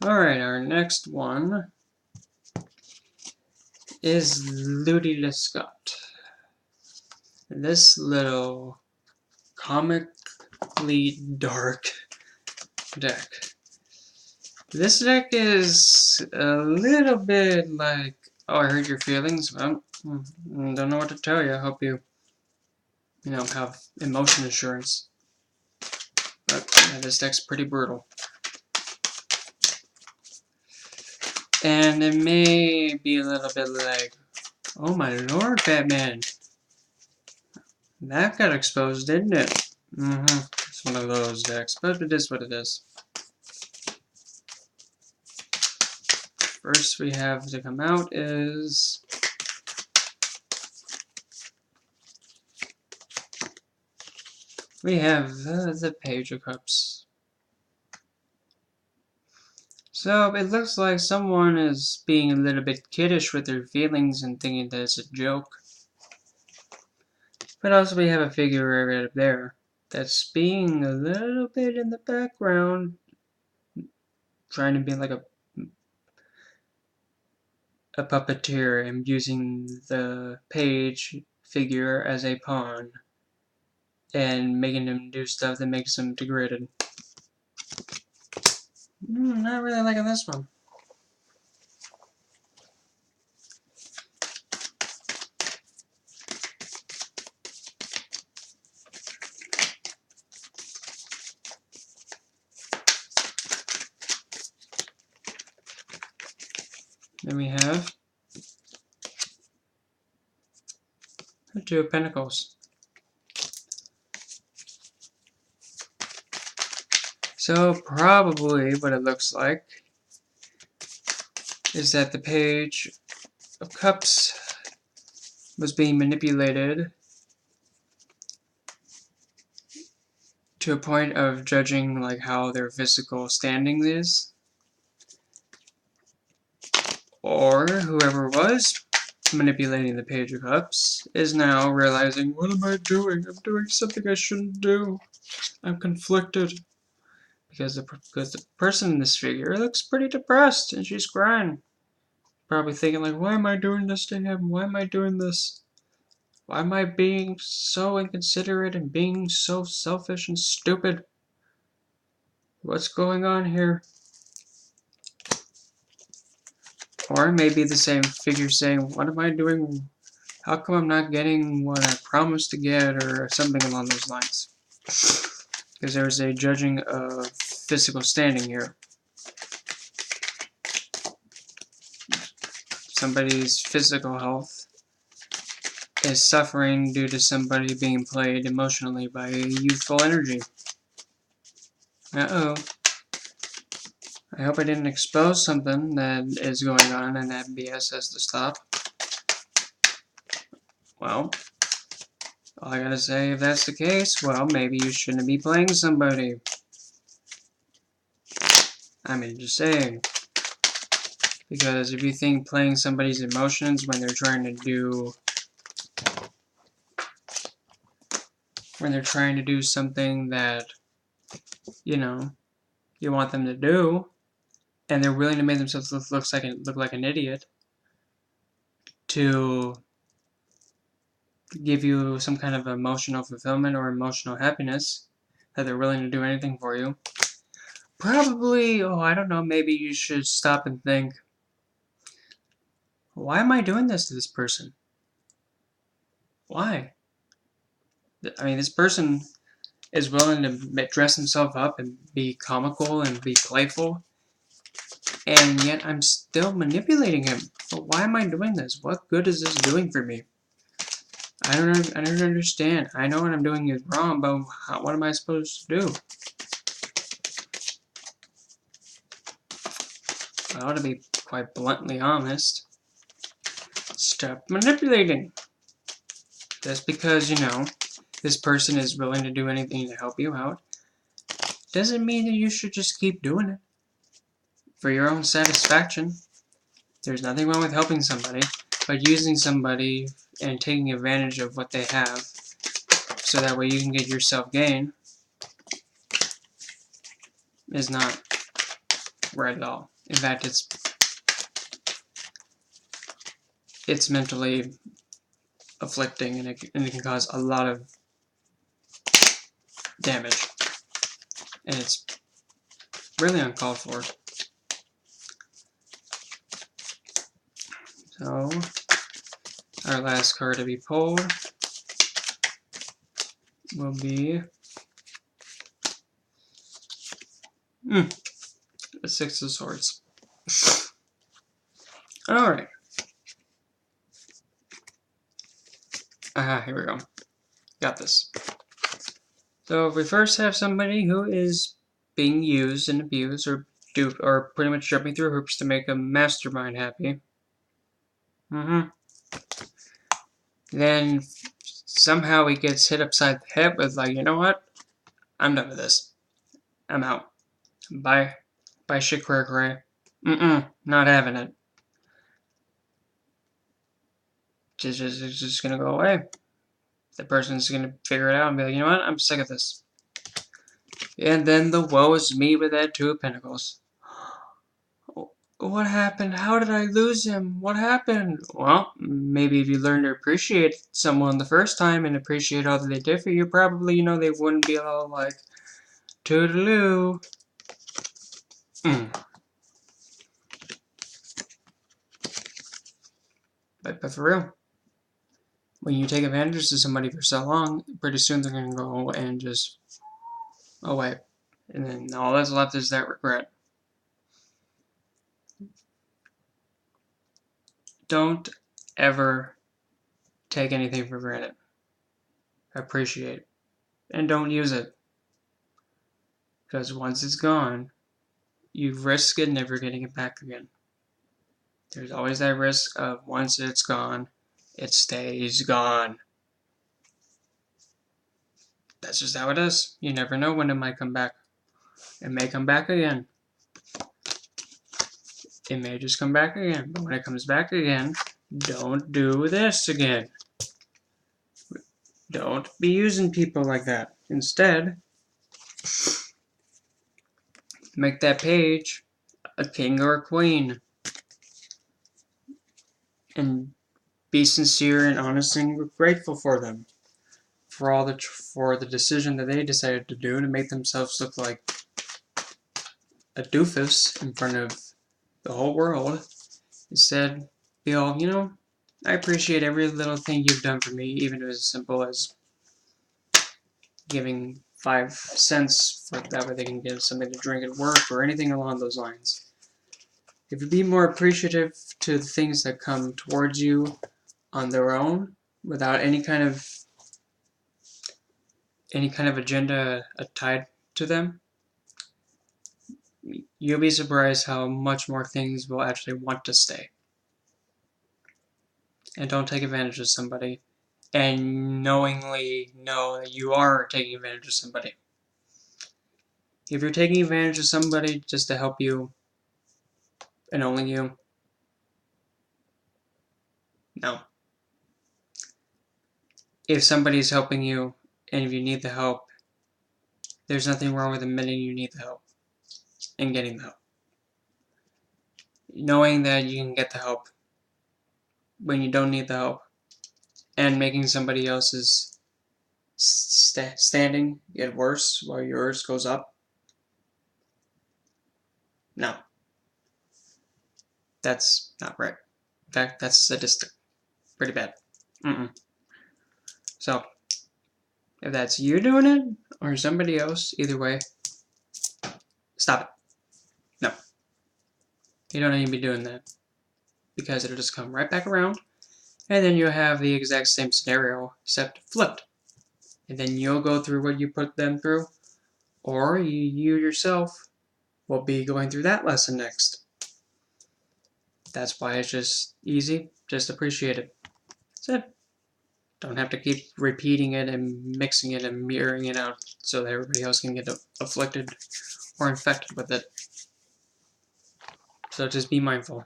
Alright, our next one is Ludy Lescot. This little comically dark deck. This deck is a little bit like, oh, I hurt your feelings. Well, don't know what to tell you. I hope you have emotion assurance. But yeah, this deck's pretty brutal. And it may be a little bit like, oh my lord, Batman. That got exposed, didn't it? It's one of those decks, but it is what it is. First we have to come out is we have the Page of Cups. So it looks like someone is being a little bit kiddish with their feelings and thinking that it's a joke. But also we have a figure right up there that's being a little bit in the background, trying to be like a puppeteer and using the page figure as a pawn and making him do stuff that makes him degraded. Not really liking this one. Then we have the Two of Pentacles. So probably what it looks like is that the Page of Cups was being manipulated to a point of judging like how their physical standing is. Or whoever was manipulating the Page of Cups is now realizing, what am I doing? I'm doing something I shouldn't do. I'm conflicted. Because the person in this figure looks pretty depressed and she's crying. Probably thinking like, why am I doing this to him? Why am I doing this? Why am I being so inconsiderate and being so selfish and stupid? What's going on here? Or maybe the same figure saying, what am I doing? How come I'm not getting what I promised to get, or something along those lines? Because there's a judging of physical standing here. Somebody's physical health is suffering due to somebody being played emotionally by youthful energy. Uh-oh. I hope I didn't expose something that is going on and that BS has to stop. Well, all I gotta say, if that's the case, well, maybe you shouldn't be playing somebody. I mean, just saying. Because if you think playing somebody's emotions when they're trying to do something that, you want them to do, and they're willing to make themselves look like an idiot to give you some kind of emotional fulfillment or emotional happiness, that they're willing to do anything for you, probably, I don't know, maybe you should stop and think, why am I doing this to this person? Why? I mean, this person is willing to dress himself up and be comical and be playful, and yet I'm still manipulating him. But why am I doing this? What good is this doing for me? I don't understand. I know what I'm doing is wrong, but what am I supposed to do? I ought to be quite bluntly honest. Stop manipulating. Just because, this person is willing to do anything to help you out, doesn't mean that you should just keep doing it. For your own satisfaction. There's nothing wrong with helping somebody, but using somebody and taking advantage of what they have, so that way you can get your self-gain, is not right at all. In fact, it's mentally afflicting, and it can cause a lot of damage, and it's really uncalled for. So, our last card to be pulled will be the Six of Swords. Alright. Here we go. Got this. So we first have somebody who is being used and abused, or duped, or pretty much jumping through hoops to make a mastermind happy. Then somehow he gets hit upside the head with, like, you know what? I'm done with this. I'm out. Bye. Bye, shit, cray. Not having it. It's just gonna go away. The person's gonna figure it out and be like, you know what? I'm sick of this. And then the woe is me with that Two of Pentacles. What happened? How did I lose him? What happened? Well, maybe if you learn to appreciate someone the first time and appreciate all that they did for you, probably, they wouldn't be all like, toodaloo. But for real, when you take advantage of somebody for so long, pretty soon they're going to go and just away. And then all that's left is that regret. Don't ever take anything for granted. Appreciate. And don't use it. Because once it's gone, you risk it never getting it back again. There's always that risk of once it's gone, it stays gone. That's just how it is. You never know when it might come back. It may come back again. It may just come back again. But when it comes back again, don't do this again. Don't be using people like that. Instead, make that page a king or a queen. And be sincere and honest and grateful for them. For the decision that they decided to do to make themselves look like a doofus in front of the whole world. Instead, be all, I appreciate every little thing you've done for me, even if it was as simple as giving 5 cents for that way they can get something to drink at work or anything along those lines. If you be more appreciative to the things that come towards you on their own, without any kind of agenda tied to them, you'll be surprised how much more things will actually want to stay. And don't take advantage of somebody and knowingly know that you are taking advantage of somebody. If you're taking advantage of somebody just to help you and only you, no. If somebody's helping you and if you need the help, there's nothing wrong with admitting you need the help and getting the help. Knowing that you can get the help when you don't need the help and making somebody else's standing get worse while yours goes up. No. That's not right. In fact, that's sadistic. Pretty bad. So, if that's you doing it, or somebody else, either way, stop it. No. You don't need to be doing that. Because it'll just come right back around, and then you'll have the exact same scenario, except flipped. And then you'll go through what you put them through, or you yourself will be going through that lesson next. That's why it's just easy. Just appreciate it. That's it. Don't have to keep repeating it and mixing it and mirroring it out so that everybody else can get afflicted or infected with it. So just be mindful.